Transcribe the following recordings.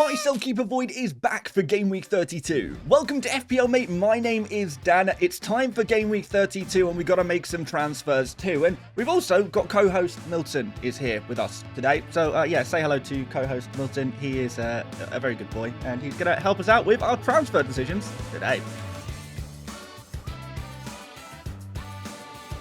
Buy, Sell, Keep, Avoid is back for Game Week 32. Welcome to FPL, mate. My name is Dan. It's time for Game Week 32, and we got to make some transfers too. And we've also got co-host Milton is here with us today. So, yeah, say hello to co-host Milton. He is a very good boy, and he's going to help us out with our transfer decisions today.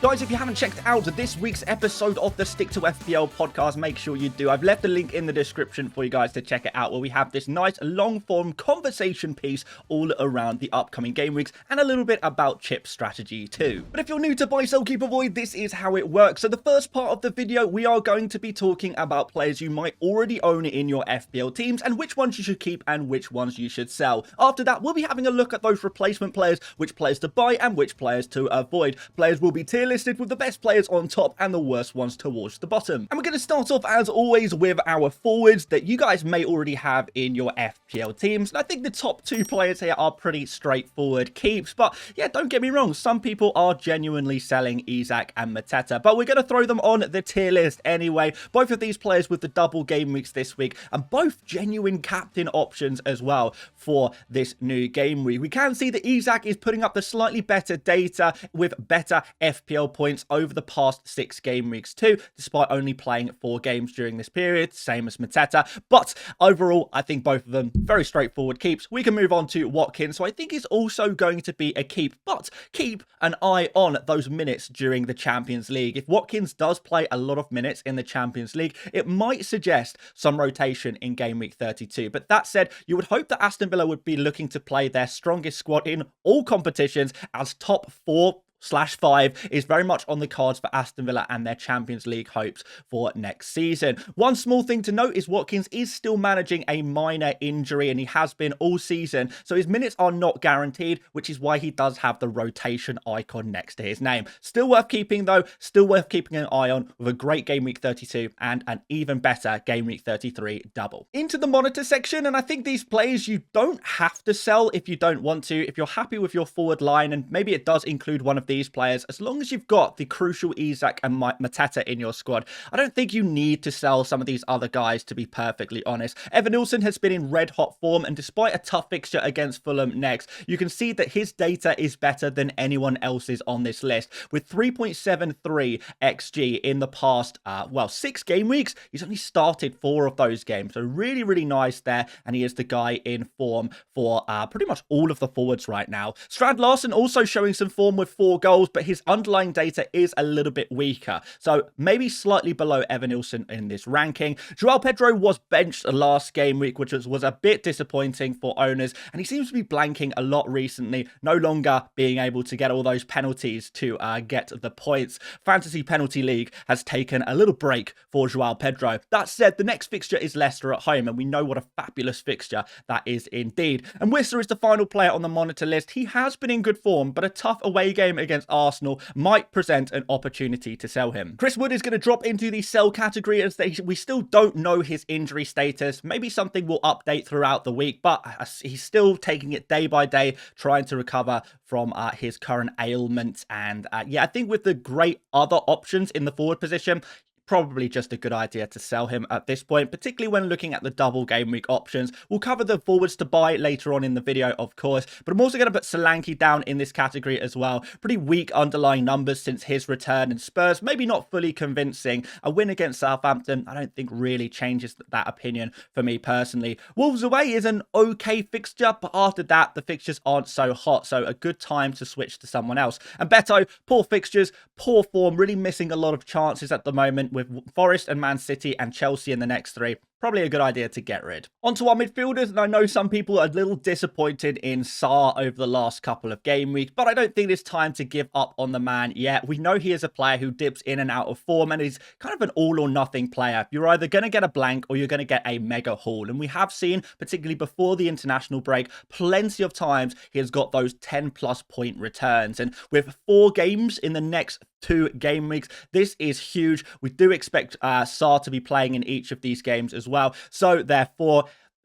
Guys, if you haven't checked out this week's episode of the Stick to FPL podcast, make sure you do. I've left a link in the description for you guys to check it out, where we have this nice long-form conversation piece all around the upcoming game weeks and a little bit about chip strategy too. But if you're new to Buy, Sell, Keep, Avoid, this is how it works. So the first part of the video, we are going to be talking about players you might already own in your FPL teams and which ones you should keep and which ones you should sell. After that, we'll be having a look at those replacement players, which players to buy and which players to avoid. Players will be tier listed with the best players on top and the worst ones towards the bottom. And we're going to start off as always with our forwards that you guys may already have in your FPL teams. And I think the top two players here are pretty straightforward keeps, but yeah, don't get me wrong, some people are genuinely selling Isak and Mateta, but we're going to throw them on the tier list anyway. Both of these players with the double game weeks this week, and both genuine captain options as well for this new game week. We can see that Isak is putting up the slightly better data with better FPL points over the past 6 game weeks too, despite only playing 4 games during this period, same as Mateta. But overall, I think both of them very straightforward keeps. We can move on to Watkins, so I think he's also going to be a keep, but keep an eye on those minutes during the Champions League. If Watkins does play a lot of minutes in the Champions League, it might suggest some rotation in game week 32. But that said, you would hope that Aston Villa would be looking to play their strongest squad in all competitions, as top 4/5 is very much on the cards for Aston Villa and their Champions League hopes for next season. One small thing to note is Watkins is still managing a minor injury, and he has been all season, so his minutes are not guaranteed, which is why he does have the rotation icon next to his name. Still worth keeping though, still worth keeping an eye on, with a great game week 32 and an even better game week 33 double. Into the monitor section, and I think these players you don't have to sell if you don't want to. If you're happy with your forward line, and maybe it does include one of these players, as long as you've got the crucial Isak and Mateta in your squad, I don't think you need to sell some of these other guys, to be perfectly honest. Evanilson has been in red hot form, and despite a tough fixture against Fulham next, you can see that his data is better than anyone else's on this list. With 3.73 XG in the past 6 game weeks, he's only started 4 of those games, so really nice there, and he is the guy in form for pretty much all of the forwards right now. Strand Larsen also showing some form with 4 goals, but his underlying data is a little bit weaker, so maybe slightly below Evanilson in this ranking. João Pedro was benched last game week, which was a bit disappointing for owners, and he seems to be blanking a lot recently, no longer being able to get all those penalties to get the points. Fantasy Penalty League has taken a little break for João Pedro. That said, the next fixture is Leicester at home, and we know what a fabulous fixture that is indeed. And Whistler is the final player on the monitor list. He has been in good form, but a tough away game against Arsenal might present an opportunity to sell him. Chris Wood is going to drop into the sell category, as we still don't know his injury status. Maybe something will update throughout the week, but he's still taking it day by day, trying to recover from his current ailment. And yeah, I think with the great other options in the forward position, probably just a good idea to sell him at this point, particularly when looking at the double game week options. We'll cover the forwards to buy later on in the video, of course, but I'm also going to put Solanke down in this category as well. Pretty weak underlying numbers since his return, and Spurs maybe not fully convincing. A win against Southampton, I don't think really changes that opinion for me personally. Wolves away is an okay fixture, but after that, the fixtures aren't so hot, so a good time to switch to someone else. And Beto, poor fixtures, poor form, really missing a lot of chances at the moment, with Forest and Man City and Chelsea in the next 3. Probably a good idea to get rid. Onto our midfielders, and I know some people are a little disappointed in Sarr over the last couple of game weeks, but I don't think it's time to give up on the man yet. We know he is a player who dips in and out of form, and he's kind of an all or nothing player. You're either going to get a blank or you're going to get a mega haul, and we have seen, particularly before the international break, plenty of times he has got those 10+ point returns, and with 4 games in the next 2 game weeks, this is huge. We do expect Sarr to be playing in each of these games as well, so therefore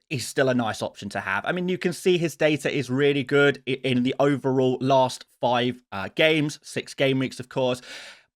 he's still a nice option to have. I mean, you can see his data is really good in the overall last 5 games, 6 game weeks, of course.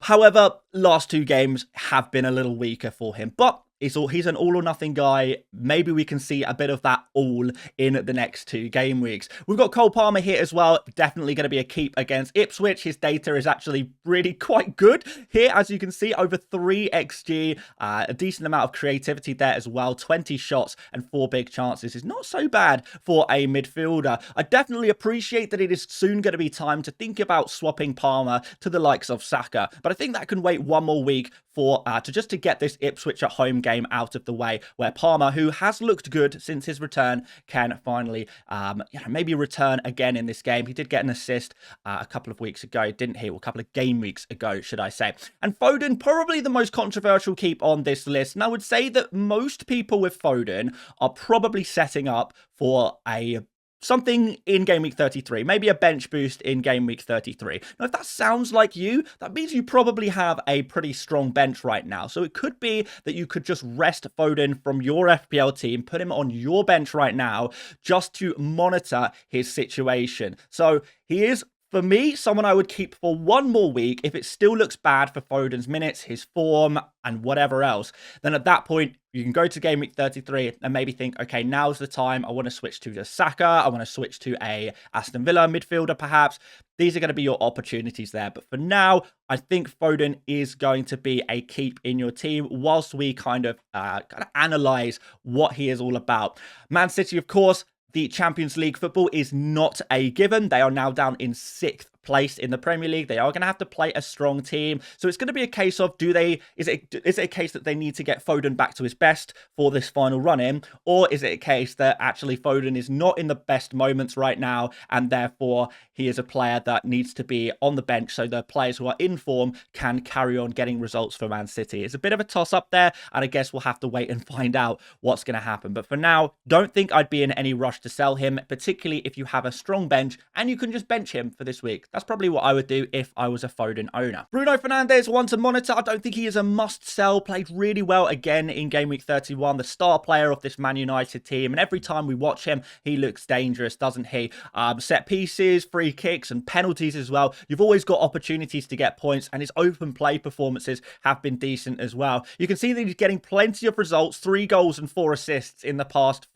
However, last 2 games have been a little weaker for him, but he's an all or nothing guy. Maybe we can see a bit of that all in the next 2 game weeks. We've got Cole Palmer here as well. Definitely going to be a keep against Ipswich. His data is actually really quite good here, as you can see, over 3 XG, a decent amount of creativity there as well. 20 shots and 4 big chances is not so bad for a midfielder. I definitely appreciate that it is soon going to be time to think about swapping Palmer to the likes of Saka, but I think that can wait 1 more week for to get this Ipswich at home game out of the way, where Palmer, who has looked good since his return, can finally maybe return again in this game. He did get an assist a couple of weeks ago, didn't he? Well, a couple of game weeks ago, should I say. And Foden, probably the most controversial keep on this list. And I would say that most people with Foden are probably setting up for something in Game Week 33, maybe a bench boost in Game Week 33. Now, if that sounds like you, that means you probably have a pretty strong bench right now. So it could be that you could just rest Foden from your FPL team, put him on your bench right now, just to monitor his situation. So he is, for me, someone I would keep for 1 more week. If it still looks bad for Foden's minutes, his form, and whatever else, then at that point, you can go to Game Week 33 and maybe think, okay, now's the time. I want to switch to a Saka. I want to switch to a Aston Villa midfielder, perhaps. These are going to be your opportunities there. But for now, I think Foden is going to be a keep in your team whilst we kind of analyze what he is all about. Man City, of course, the Champions League football is not a given. They are now down in 6th place in the Premier League. They are going to have to play a strong team. So it's going to be a case of, is it a case that they need to get Foden back to his best for this final run-in? Or is it a case that actually Foden is not in the best moments right now, and therefore he is a player that needs to be on the bench so the players who are in form can carry on getting results for Man City? It's a bit of a toss-up there, and I guess we'll have to wait and find out what's going to happen. But for now, don't think I'd be in any rush to sell him, particularly if you have a strong bench and you can just bench him for this week. That's probably what I would do if I was a Foden owner. Bruno Fernandes, one to monitor. I don't think he is a must-sell. Played really well again in Game Week 31, the star player of this Man United team. And every time we watch him, he looks dangerous, doesn't he? Set pieces, free kicks, and penalties as well. You've always got opportunities to get points, and his open play performances have been decent as well. You can see that he's getting plenty of results, 3 goals and 4 assists in the past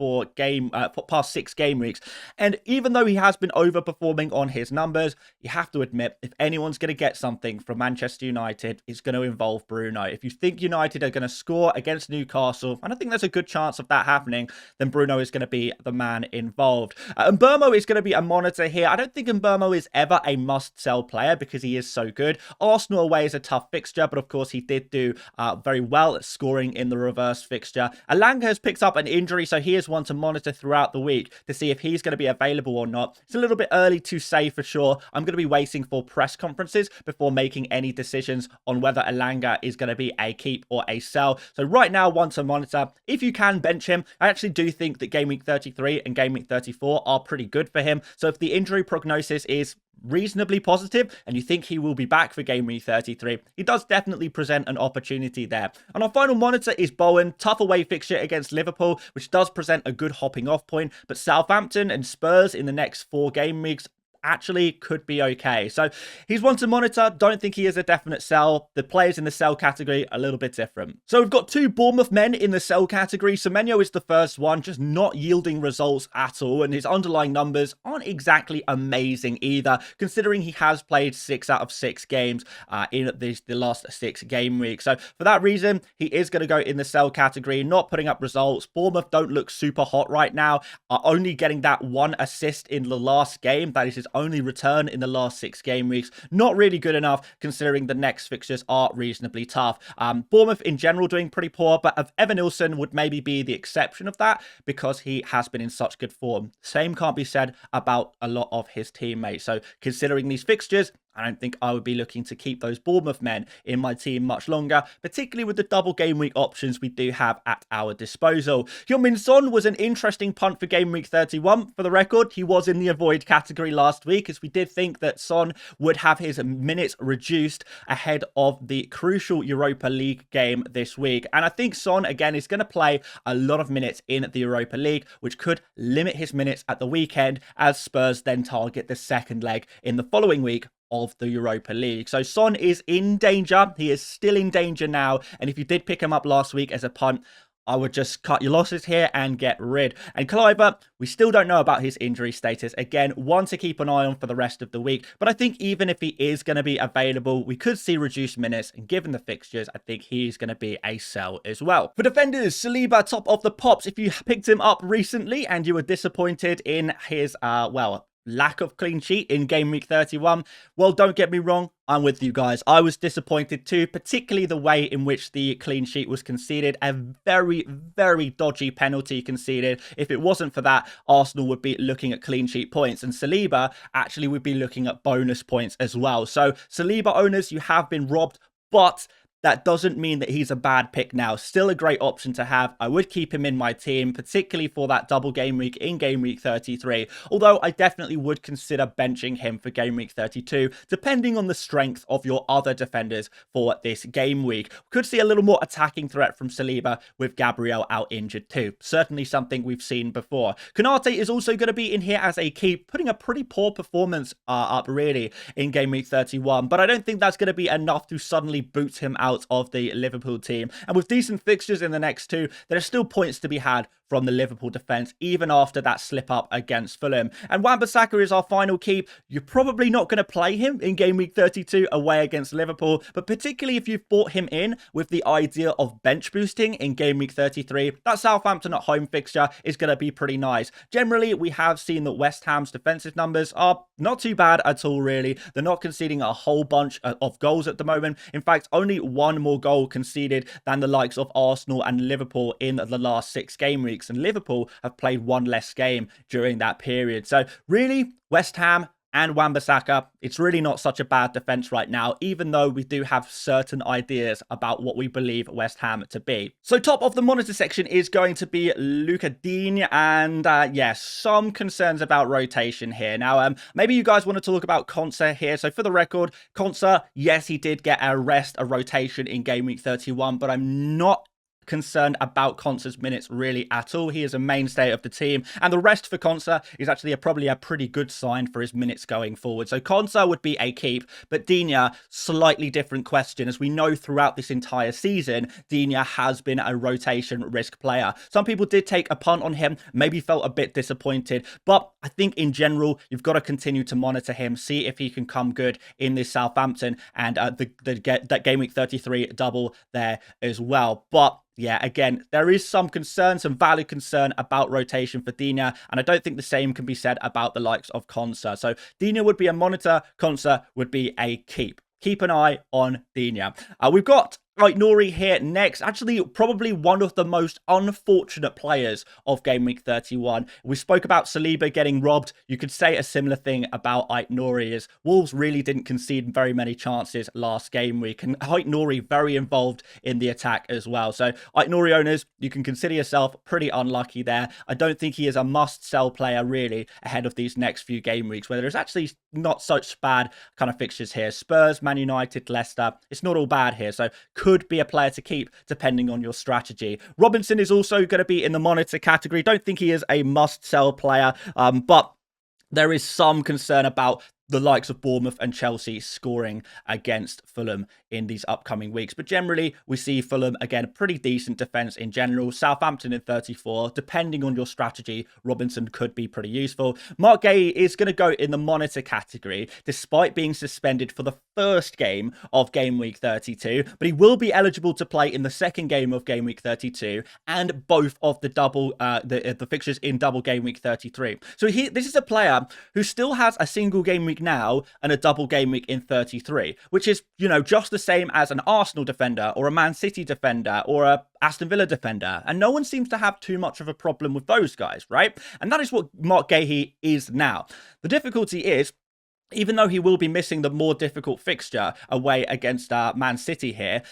6 game weeks. And even though he has been overperforming on his numbers, you have to admit, if anyone's going to get something from Manchester United, it's going to involve Bruno. If you think United are going to score against Newcastle, and I think there's a good chance of that happening, then Bruno is going to be the man involved. Mbeumo is going to be a monitor here. I don't think Mbeumo is ever a must-sell player because he is so good. Arsenal away is a tough fixture, but of course he did do very well at scoring in the reverse fixture. Alanga has picked up an injury, so he is one to monitor throughout the week to see if he's going to be available or not. It's a little bit early to say for sure. I'm going to be waiting for press conferences before making any decisions on whether Alanga is going to be a keep or a sell. So right now, one to monitor. If you can bench him, I actually do think that Game Week 33 and Game Week 34 are pretty good for him. So if the injury prognosis is reasonably positive and you think he will be back for Game Week 33, he does definitely present an opportunity there. And our final monitor is Bowen. Tough away fixture against Liverpool, which does present a good hopping off point, but Southampton and Spurs in the next 4 game weeks actually could be okay. So he's one to monitor. Don't think he is a definite sell. The players in the sell category are a little bit different. So we've got 2 Bournemouth men in the sell category. Semenyo is the first one, just not yielding results at all, and his underlying numbers aren't exactly amazing either, considering he has played 6 out of 6 games in the last 6 game weeks. So for that reason, he is going to go in the sell category, not putting up results. Bournemouth don't look super hot right now, are only getting that 1 assist in the last game. That is his only return in the last 6 game weeks. Not really good enough considering the next fixtures are reasonably tough. Bournemouth in general doing pretty poor, but Evan Nilsson would maybe be the exception of that because he has been in such good form. Same can't be said about a lot of his teammates. So considering these fixtures, I don't think I would be looking to keep those Bournemouth men in my team much longer, particularly with the double game week options we do have at our disposal. Heung-min Son was an interesting punt for game week 31. For the record, he was in the avoid category last week, as we did think that Son would have his minutes reduced ahead of the crucial Europa League game this week. And I think Son, again, is going to play a lot of minutes in the Europa League, which could limit his minutes at the weekend as Spurs then target the second leg in the following week of the Europa League. So Son is in danger. He is still in danger now. And if you did pick him up last week as a punt, I would just cut your losses here and get rid. And Kluivert, we still don't know about his injury status. Again, one to keep an eye on for the rest of the week. But I think even if he is going to be available, we could see reduced minutes. And given the fixtures, I think he's going to be a sell as well. For defenders, Saliba, top of the pops. If you picked him up recently and you were disappointed in his, lack of clean sheet in game week 31, well, don't get me wrong, I'm with you guys. I was disappointed too, particularly the way in which the clean sheet was conceded. A very, very dodgy penalty conceded. If it wasn't for that, Arsenal would be looking at clean sheet points, and Saliba actually would be looking at bonus points as well. So Saliba owners, you have been robbed, but that doesn't mean that he's a bad pick now. Still a great option to have. I would keep him in my team, particularly for that double game week in game week 33. Although I definitely would consider benching him for game week 32, depending on the strength of your other defenders for this game week. Could see a little more attacking threat from Saliba with Gabriel out injured too. Certainly something we've seen before. Konate is also going to be in here as a keep, putting a pretty poor performance up really in game week 31. But I don't think that's going to be enough to suddenly boot him out of the Liverpool team. And with decent fixtures in the next two, there are still points to be had from the Liverpool defence, even after that slip up against Fulham. And Wan-Bissaka is our final keep. You're probably not going to play him in game week 32 away against Liverpool, but particularly if you've bought him in with the idea of bench boosting in game week 33, that Southampton at home fixture is going to be pretty nice. Generally, we have seen that West Ham's defensive numbers are not too bad at all, really. They're not conceding a whole bunch of goals at the moment. In fact, only one more goal conceded than the likes of Arsenal and Liverpool in the last 6 game weeks. And Liverpool have played one less game during that period. So really, West Ham and Wan-Bissaka, it's really not such a bad defence right now, even though we do have certain ideas about what we believe West Ham to be. So top of the monitor section is going to be Luca Digne, and yes, some concerns about rotation here. Now, maybe you guys want to talk about Konsa here. So for the record, Konsa, yes, he did get a rotation in game week 31, but I'm not concerned about Konsa's minutes really at all. He is a mainstay of the team, and the rest for Konsa is actually probably a pretty good sign for his minutes going forward. So Konsa would be a keep, but Digne, slightly different question. As we know throughout this entire season, Digne has been a rotation risk player. Some people did take a punt on him, maybe felt a bit disappointed, but I think in general, you've got to continue to monitor him, see if he can come good in this Southampton and that game week 33 double there as well. But yeah, again, there is some concern, some valid concern about rotation for Digne, and I don't think the same can be said about the likes of Konsa. So Digne would be a monitor, Konsa would be a keep. Keep an eye on Digne. We've got Nori here next. Actually, probably one of the most unfortunate players of game week 31. We spoke about Saliba getting robbed. You could say a similar thing about Nori, as Wolves really didn't concede very many chances last game week, and Nori very involved in the attack as well. So Nori owners, you can consider yourself pretty unlucky there. I don't think he is a must-sell player really ahead of these next few game weeks, where there's actually not such bad kind of fixtures here. Spurs, Man United, Leicester. It's not all bad here, so could be a player to keep depending on your strategy. Robinson is also going to be in the monitor category. Don't think he is a must-sell player, but there is some concern about the likes of Bournemouth and Chelsea scoring against Fulham in these upcoming weeks. But generally, we see Fulham, again, a pretty decent defence in general. Southampton in 34. Depending on your strategy, Robinson could be pretty useful. Mark Gay is going to go in the monitor category, despite being suspended for the first game of game week 32. But he will be eligible to play in the second game of game week 32 and both of the double the fixtures in double game week 33. So this is a player who still has a single game week now and a double game week in 33, which is, you know, just the same as an Arsenal defender or a Man City defender or a Aston Villa defender, and no one seems to have too much of a problem with those guys, right? And that is what Mark Gahey is now. The difficulty is, even though he will be missing the more difficult fixture away against Man City here,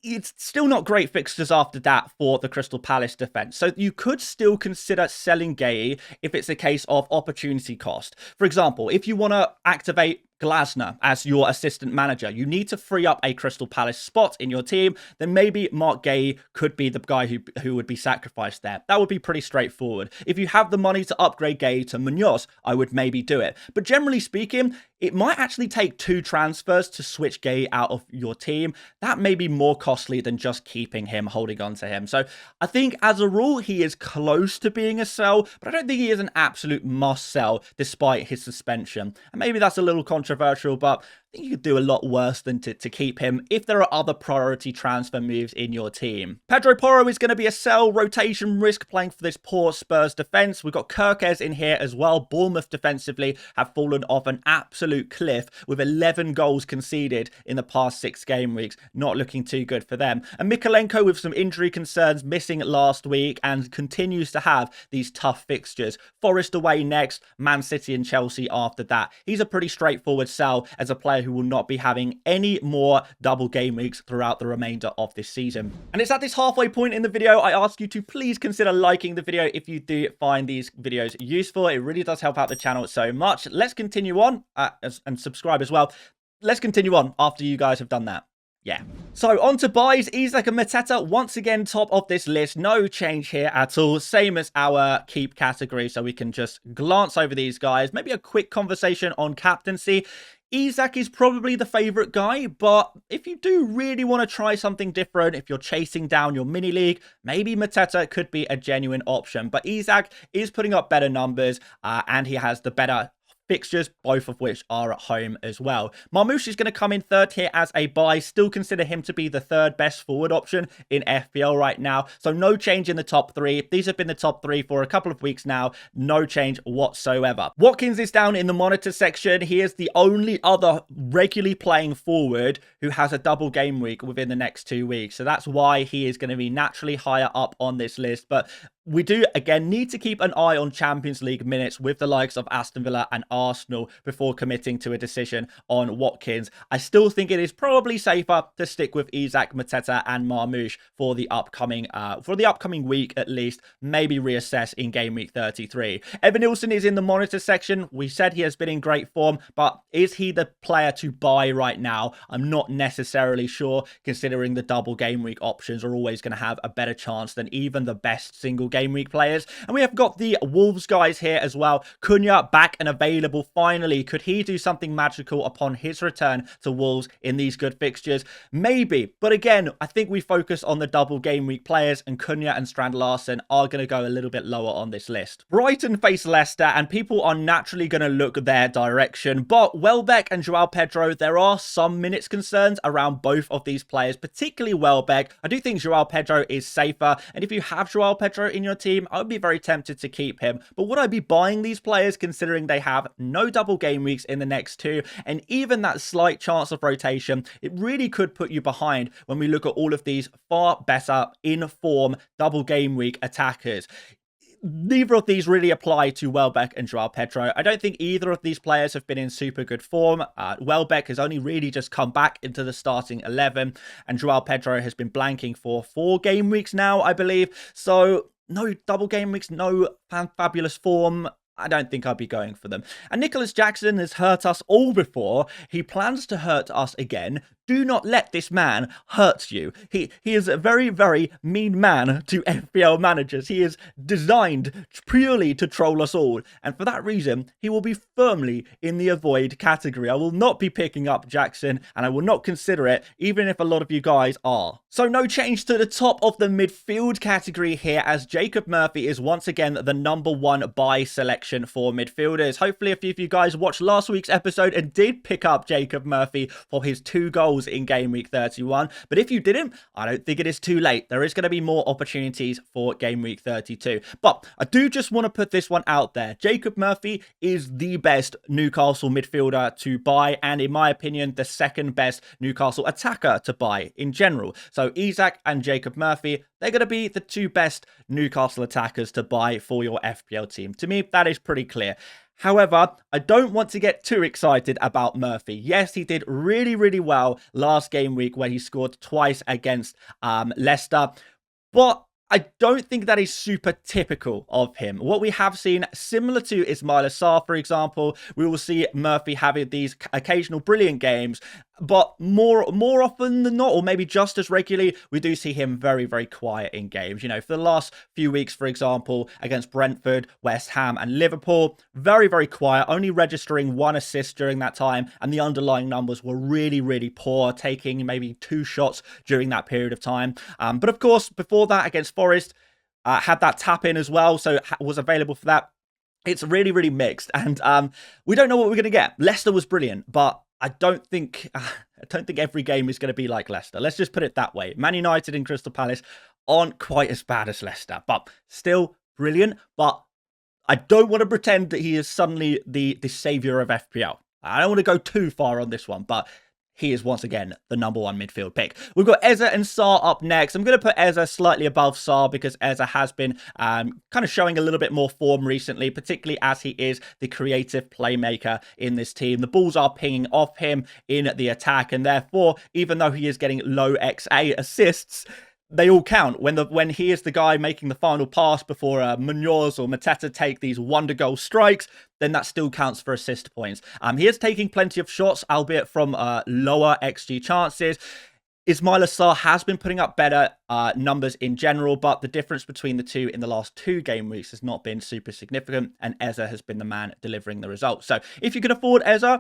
it's still not great fixtures after that for the Crystal Palace defence. So you could still consider selling Gay if it's a case of opportunity cost. For example, if you want to activate Glasner as your assistant manager, you need to free up a Crystal Palace spot in your team, then maybe Mark Gay could be the guy who would be sacrificed there. That would be pretty straightforward. If you have the money to upgrade Gay to Munoz, I would maybe do it. But generally speaking, it might actually take 2 transfers to switch Gay out of your team. That may be more costly than just keeping him, holding on to him. So I think as a rule, he is close to being a sell, but I don't think he is an absolute must sell despite his suspension. And maybe that's a little controversial, but I think you could do a lot worse than to keep him if there are other priority transfer moves in your team. Pedro Porro is going to be a sell, rotation risk playing for this poor Spurs defence. We've got Kirkes in here as well. Bournemouth defensively have fallen off an absolute cliff with 11 goals conceded in the past 6 game weeks. Not looking too good for them. And Mikolenko with some injury concerns, missing last week and continues to have these tough fixtures. Forest away next, Man City and Chelsea after that. He's a pretty straightforward sell as a player who will not be having any more double game weeks throughout the remainder of this season. And it's at this halfway point in the video, I ask you to please consider liking the video if you do find these videos useful. It really does help out the channel so much. Let's continue on and subscribe as well. Let's continue on after you guys have done that. Yeah. So on to buys. Isak and Mateta once again top of this list. No change here at all. Same as our keep category. So we can just glance over these guys. Maybe a quick conversation on captaincy. Isak is probably the favourite guy, but if you do really want to try something different, if you're chasing down your mini league, maybe Mateta could be a genuine option. But Isak is putting up better numbers and he has the better fixtures, both of which are at home as well. Marmoush is going to come in third here as a buy. Still consider him to be the 3rd best forward option in FPL right now. So no change in the top 3. These have been the top 3 for a couple of weeks now. No change whatsoever. Watkins is down in the monitor section. He is the only other regularly playing forward who has a double game week within the next 2 weeks. So that's why he is going to be naturally higher up on this list. But we do, again, need to keep an eye on Champions League minutes with the likes of Aston Villa and Arsenal before committing to a decision on Watkins. I still think it is probably safer to stick with Isak, Mateta and Marmoush for the upcoming week at least. Maybe reassess in game week 33. Evan Nilsson is in the monitor section. We said he has been in great form, but is he the player to buy right now? I'm not necessarily sure, considering the double game week options are always going to have a better chance than even the best single game week players. And we have got the Wolves guys here as well. Cunha back and available finally. Could he do something magical upon his return to Wolves in these good fixtures? Maybe. But again, I think we focus on the double game week players, and Cunha and Strand Larsen are going to go a little bit lower on this list. Brighton face Leicester and people are naturally going to look their direction. But Welbeck and Joao Pedro, there are some minutes concerns around both of these players, particularly Welbeck. I do think Joao Pedro is safer. And if you have Joao Pedro in your team, I would be very tempted to keep him. But would I be buying these players considering they have no double game weeks in the next 2 and even that slight chance of rotation? It really could put you behind when we look at all of these far better in form double game week attackers. Neither of these really apply to Welbeck and Joao Pedro. I don't think either of these players have been in super good form. Welbeck has only really just come back into the starting 11 and Joao Pedro has been blanking for 4 game weeks now, I believe. So no double game weeks, no fabulous form. I don't think I'd be going for them. And Nicholas Jackson has hurt us all before. He plans to hurt us again. Do not let this man hurt you. He is a very, very mean man to FPL managers. He is designed purely to troll us all. And for that reason, he will be firmly in the avoid category. I will not be picking up Jackson and I will not consider it, even if a lot of you guys are. So no change to the top of the midfield category here, as Jacob Murphy is once again the #1 buy selection for midfielders. Hopefully a few of you guys watched last week's episode and did pick up Jacob Murphy for his 2 goals in game week 31. But if you didn't, I don't think it is too late. There is going to be more opportunities for game week 32. But I do just want to put this one out there. Jacob Murphy is the best Newcastle midfielder to buy, and in my opinion, the 2nd best Newcastle attacker to buy in general. So Isak and Jacob Murphy, they're going to be the 2 best Newcastle attackers to buy for your FPL team. To me, that is pretty clear. However, I don't want to get too excited about Murphy. Yes, he did really, really well last game week where he scored twice against Leicester. But I don't think that is super typical of him. What we have seen, similar to Ismail Assar, for example, we will see Murphy having these occasional brilliant games, but more often than not, or maybe just as regularly, we do see him very, very quiet in games. You know, for the last few weeks, for example, against Brentford, West Ham, and Liverpool, very, very quiet, only registering 1 assist during that time, and the underlying numbers were really, really poor, taking maybe 2 shots during that period of time. But of course, before that, against Forest, had that tap in as well, so was available for that. It's really, really mixed, and we don't know what we're going to get. Leicester was brilliant, but I don't think every game is going to be like Leicester. Let's just put it that way. Man United and Crystal Palace aren't quite as bad as Leicester, but still brilliant. But I don't want to pretend that he is suddenly the saviour of FPL. I don't want to go too far on this one, but he is once again the #1 midfield pick. We've got Eze and Sarr up next. I'm going to put Eze slightly above Sarr because Eze has been kind of showing a little bit more form recently, particularly as he is the creative playmaker in this team. The balls are pinging off him in the attack, and therefore, even though he is getting low XA assists, they all count when he is the guy making the final pass before Munoz or Mateta take these wonder goal strikes. Then that still counts for assist points. He is taking plenty of shots, albeit from lower XG chances. Ismail Assar has been putting up better numbers in general, but the difference between the two in the last 2 game weeks has not been super significant, and Eze has been the man delivering the results. So if you can afford Eze,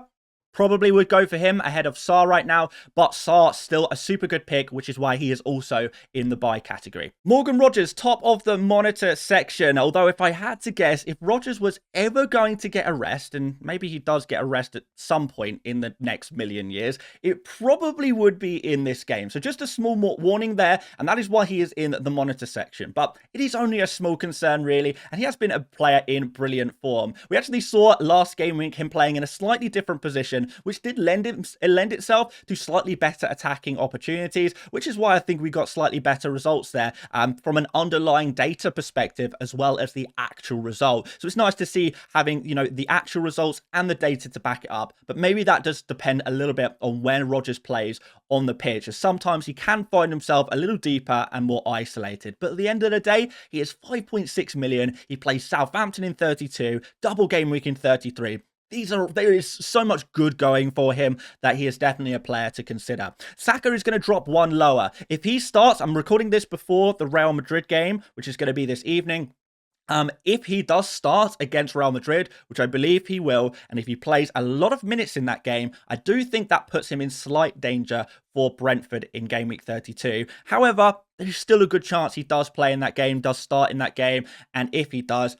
probably would go for him ahead of Sarr right now, but Sarr still a super good pick, which is why he is also in the buy category. Morgan Rogers, top of the monitor section. Although if I had to guess, if Rogers was ever going to get a rest, and maybe he does get a rest at some point in the next million years, it probably would be in this game. So just a small warning there, and that is why he is in the monitor section. But it is only a small concern really, and he has been a player in brilliant form. We actually saw last game week him playing in a slightly different position, which did lend itself to slightly better attacking opportunities, which is why I think we got slightly better results there from an underlying data perspective as well as the actual result. So it's nice to see having, you know, the actual results and the data to back it up. But maybe that does depend a little bit on when Rogers plays on the pitch, as sometimes he can find himself a little deeper and more isolated. But at the end of the day, he is 5.6 million. He plays Southampton in 32, double game week in 33. There is so much good going for him that he is definitely a player to consider. Saka is going to drop 1 lower. If he starts, I'm recording this before the Real Madrid game, which is going to be this evening. If he does start against Real Madrid, which I believe he will, and if he plays a lot of minutes in that game, I do think that puts him in slight danger for Brentford in game week 32. However, there's still a good chance he does play in that game, does start in that game, and if he does,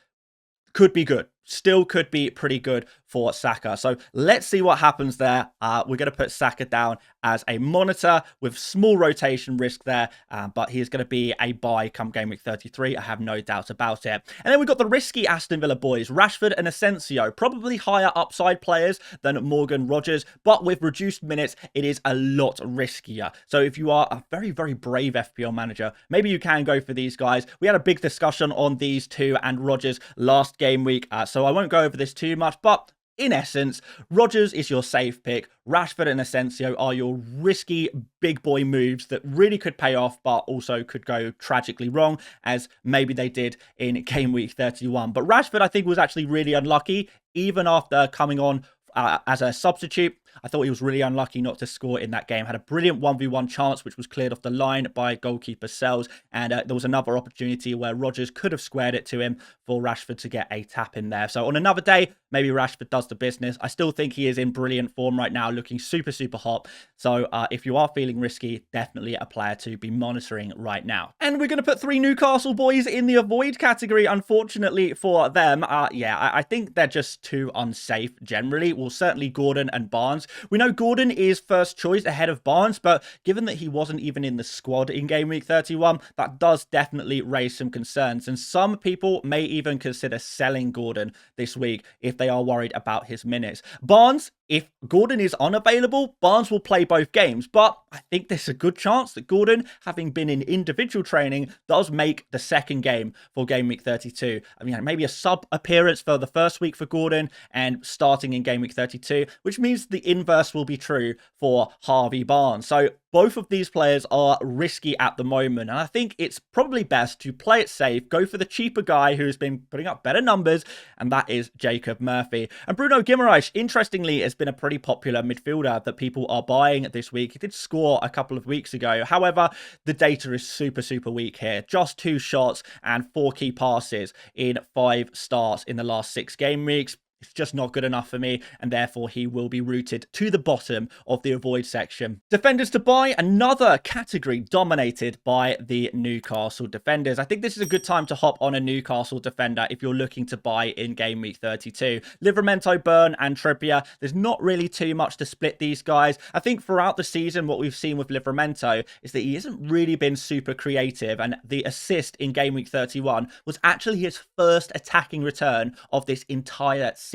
could be good. Still could be pretty good for Saka. So let's see what happens there. We're going to put Saka down as a monitor with small rotation risk there, but he is going to be a buy come game week 33. I have no doubt about it. And then we've got the risky Aston Villa boys, Rashford and Asensio, probably higher upside players than Morgan Rogers, but with reduced minutes, it is a lot riskier. So if you are a very, very brave FPL manager, maybe you can go for these guys. We had a big discussion on these two and Rogers last game week, so I won't go over this too much, but in essence, Rogers is your safe pick. Rashford and Asensio are your risky big boy moves that really could pay off, but also could go tragically wrong, as maybe they did in game week 31. But Rashford, I think, was actually really unlucky, even after coming on as a substitute. I thought he was really unlucky not to score in that game. Had a brilliant 1v1 chance, which was cleared off the line by goalkeeper Sells. And there was another opportunity where Rogers could have squared it to him for Rashford to get a tap in there. So on another day, maybe Rashford does the business. I still think he is in brilliant form right now, looking super, super hot. So if you are feeling risky, definitely a player to be monitoring right now. And we're going to put 3 Newcastle boys in the avoid category, unfortunately for them. Yeah, I think they're just too unsafe generally. Well, certainly Gordon and Barnes. We know Gordon is first choice ahead of Barnes, but given that he wasn't even in the squad in game week 31, that does definitely raise some concerns. And some people may even consider selling Gordon this week if they are worried about his minutes. Barnes If Gordon is unavailable, Barnes will play both games, but I think there's a good chance that Gordon, having been in individual training, does make the second game for Game Week 32. I mean, maybe a sub appearance for the first week for Gordon and starting in Game Week 32, which means the inverse will be true for Harvey Barnes. So both of these players are risky at the moment, and I think it's probably best to play it safe, go for the cheaper guy who's been putting up better numbers, and that is Jacob Murphy. And Bruno Guimaraes, interestingly, has been a pretty popular midfielder that people are buying this week. He did score a couple of weeks ago. However, the data is super weak here. Just 2 shots and 4 key passes in 5 starts in the last 6 game weeks. It's just not good enough for me, and therefore he will be routed to the bottom of the avoid section. Defenders to buy, another category dominated by the Newcastle defenders. I think this is a good time to hop on a Newcastle defender if you're looking to buy in Game Week 32. Livramento, Burn, and Trippier. There's not really too much to split these guys. I think throughout the season, what we've seen with Livramento is that he hasn't really been super creative, and the assist in Game Week 31 was actually his first attacking return of this entire season.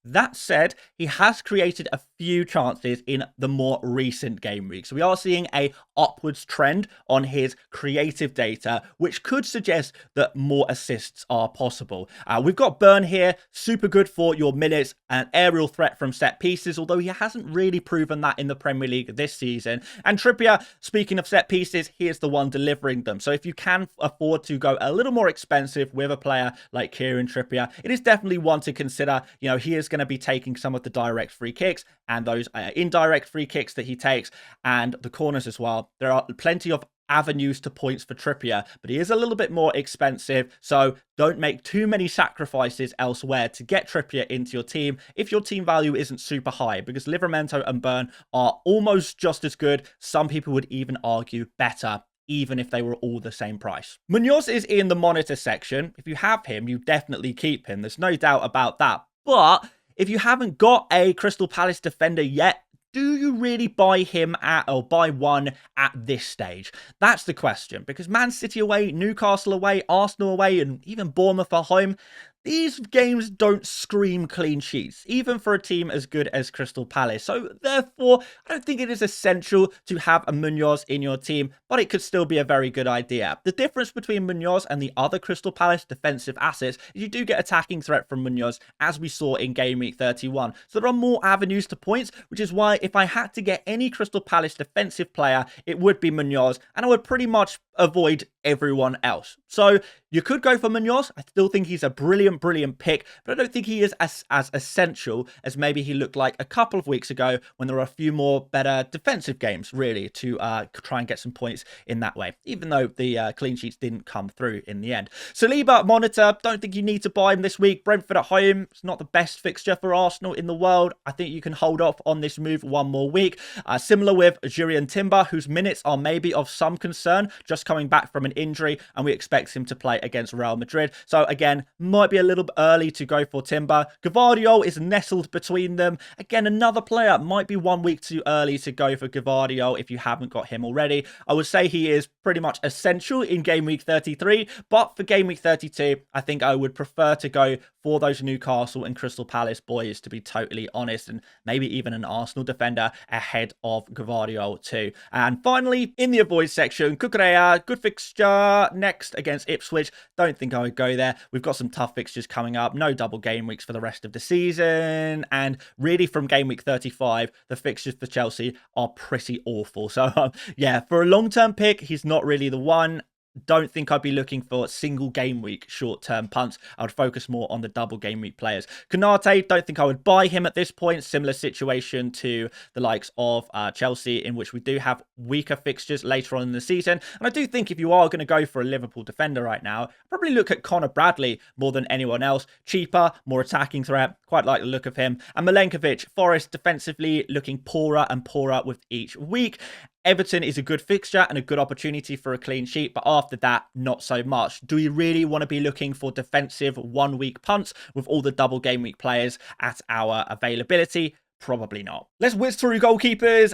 That said, he has created a few chances in the more recent game weeks. We are seeing a upwards trend on his creative data, which could suggest that more assists are possible. We've got Burn here, super good for your minutes and aerial threat from set pieces, although he hasn't really proven that in the Premier League this season. And Trippier, speaking of set pieces, he is the one delivering them. So if you can afford to go a little more expensive with a player like Kieran Trippier, it is definitely one to consider. You know, he is going to be taking some of the direct free kicks and those indirect free kicks that he takes, and the corners as well. There are plenty of avenues to points for Trippier, but he is a little bit more expensive, so don't make too many sacrifices elsewhere to get Trippier into your team if your team value isn't super high, because Livramento and Burn are almost just as good. Some people would even argue better, even if they were all the same price. Munoz is in the monitor section. If you have him, you definitely keep him. There's no doubt about that. But if you haven't got a Crystal Palace defender yet, do you really buy him or buy one at this stage? That's the question, because Man City away, Newcastle away, Arsenal away, and even Bournemouth are home. These games don't scream clean sheets, even for a team as good as Crystal Palace. So therefore, I don't think it is essential to have a Munoz in your team, but it could still be a very good idea. The difference between Munoz and the other Crystal Palace defensive assets is you do get attacking threat from Munoz, as we saw in Game Week 31. So there are more avenues to points, which is why if I had to get any Crystal Palace defensive player, it would be Munoz, and I would pretty much avoid everyone else. So you could go for Munoz. I still think he's a brilliant pick, but I don't think he is as essential as maybe he looked like a couple of weeks ago when there were a few more better defensive games, really, to try and get some points in that way, even though the clean sheets didn't come through in the end. Saliba, monitor, don't think you need to buy him this week. Brentford at home, it's not the best fixture for Arsenal in the world. I think you can hold off on this move one more week. Similar with Jurriën Timber, whose minutes are maybe of some concern, just coming back from an injury, and we expect him to play against Real Madrid. So again, might be a little bit early to go for Timber. Gvardiol is nestled between them. Again, another player, might be 1 week too early to go for Gvardiol if you haven't got him already. I would say he is pretty much essential in Game Week 33, but for Game Week 32, I think I would prefer to go for those Newcastle and Crystal Palace boys, to be totally honest, and maybe even an Arsenal defender ahead of Gvardiol too. And finally, in the avoid section, Cucurella, good fixture next against Ipswich. Don't think I would go there. We've got some tough fixtures coming up, no double game weeks for the rest of the season, and really from Game Week 35, the fixtures for Chelsea are pretty awful. So yeah, for a long-term pick, he's not really the one. Don't think I'd be looking for single game week short-term punts. I would focus more on the double game week players. Konate, don't think I would buy him at this point. Similar situation to the likes of Chelsea, in which we do have weaker fixtures later on in the season. And I do think if you are going to go for a Liverpool defender right now, probably look at Connor Bradley more than anyone else. Cheaper, more attacking threat. Quite like the look of him. And Milenkovic, Forest defensively looking poorer and poorer with each week. Everton is a good fixture and a good opportunity for a clean sheet, but after that, not so much. Do we really want to be looking for defensive 1 week punts with all the double game week players at our availability? Probably not. Let's whiz through goalkeepers.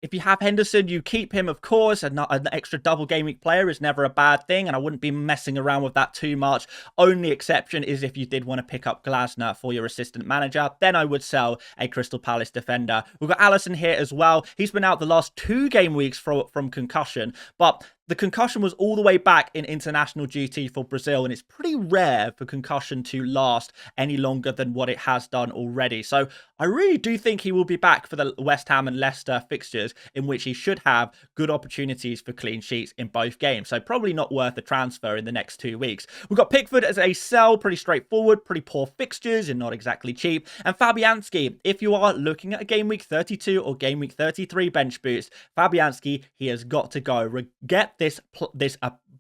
If you have Henderson, you keep him, of course. An extra double game week player is never a bad thing, and I wouldn't be messing around with that too much. Only exception is if you did want to pick up Glasner for your assistant manager, then I would sell a Crystal Palace defender. We've got Alisson here as well. He's been out the last 2 game weeks from concussion, but the concussion was all the way back in international duty for Brazil, and it's pretty rare for concussion to last any longer than what it has done already. So I really do think he will be back for the West Ham and Leicester fixtures, in which he should have good opportunities for clean sheets in both games. So probably not worth a transfer in the next 2 weeks. We've got Pickford as a sell, pretty straightforward, pretty poor fixtures and not exactly cheap. And Fabianski, if you are looking at a game week 32 or game week 33 bench boost, Fabianski, he has got to go. Get this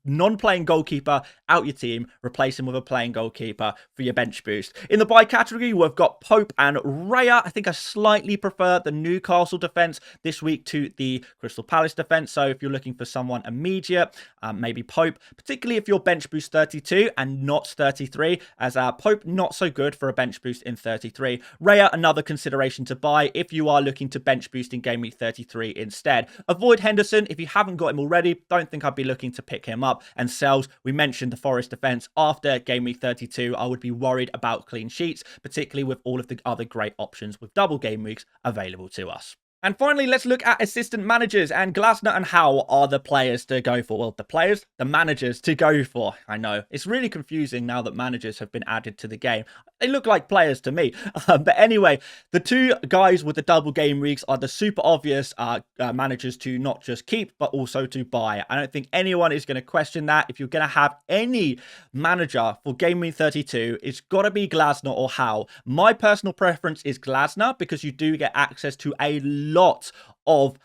non-playing goalkeeper out your team, replace him with a playing goalkeeper for your bench boost. In the buy category, we've got Pope and Raya. I think I slightly prefer the Newcastle defense this week to the Crystal Palace defense. So if you're looking for someone immediate, maybe Pope, particularly if you're bench boost 32 and not 33, as Pope not so good for a bench boost in 33. Raya, another consideration to buy if you are looking to bench boost in game week 33 instead. Avoid Henderson if you haven't got him already. Don't think I'd be looking to pick him up. And sells, we mentioned the Forest defense after game week 32. I would be worried about clean sheets, particularly with all of the other great options with double game weeks available to us. And finally, let's look at assistant managers, and Glasner and Howe are the players to go for. Well, the managers to go for. I know, it's really confusing now that managers have been added to the game. They look like players to me. But anyway, the 2 guys with the double game weeks are the super obvious managers to not just keep, but also to buy. I don't think anyone is going to question that. If you're going to have any manager for game week 32, it's got to be Glasner or Howe. My personal preference is Glasner because you do get access to a lot of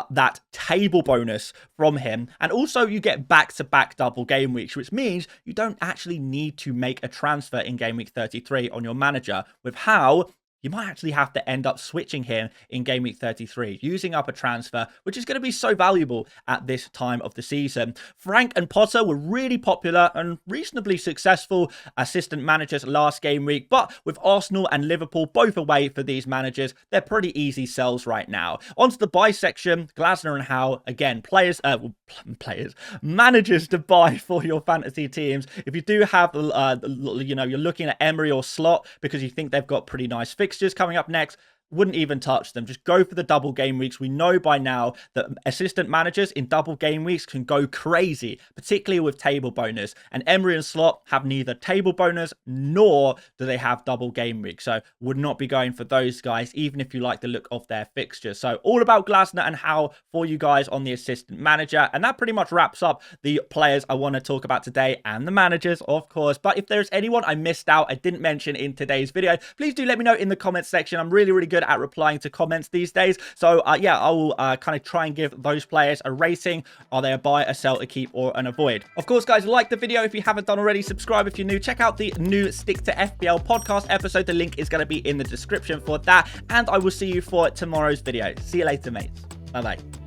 that table bonus from him, and also you get back-to-back double game weeks, which means you don't actually need to make a transfer in game week 33 on your manager. With Howe, you might actually have to end up switching him in game week 33, using up a transfer, which is going to be so valuable at this time of the season. Frank and Potter were really popular and reasonably successful assistant managers last game week, but with Arsenal and Liverpool both away for these managers, they're pretty easy sells right now. Onto the buy section, Glasner and Howe, again, managers to buy for your fantasy teams. If you do have, you're looking at Emery or Slot because you think they've got pretty nice fixtures coming up next, wouldn't even touch them. Just go for the double game weeks. We know by now that assistant managers in double game weeks can go crazy, particularly with table bonus. And Emery and Slot have neither table bonus nor do they have double game week. So would not be going for those guys, even if you like the look of their fixtures. So all about Glasner and Howe for you guys on the assistant manager. And that pretty much wraps up the players I want to talk about today and the managers, of course. But if there's anyone I missed out, I didn't mention in today's video, please do let me know in the comments section. I'm really, really good at replying to comments these days. So yeah, I will kind of try and give those players a rating. Are they a buy, a sell, a keep, or an avoid? Of course, guys, like the video. If you haven't done already, subscribe if you're new. Check out the new Stick to FPL podcast episode. The link is going to be in the description for that. And I will see you for tomorrow's video. See you later, mates. Bye-bye.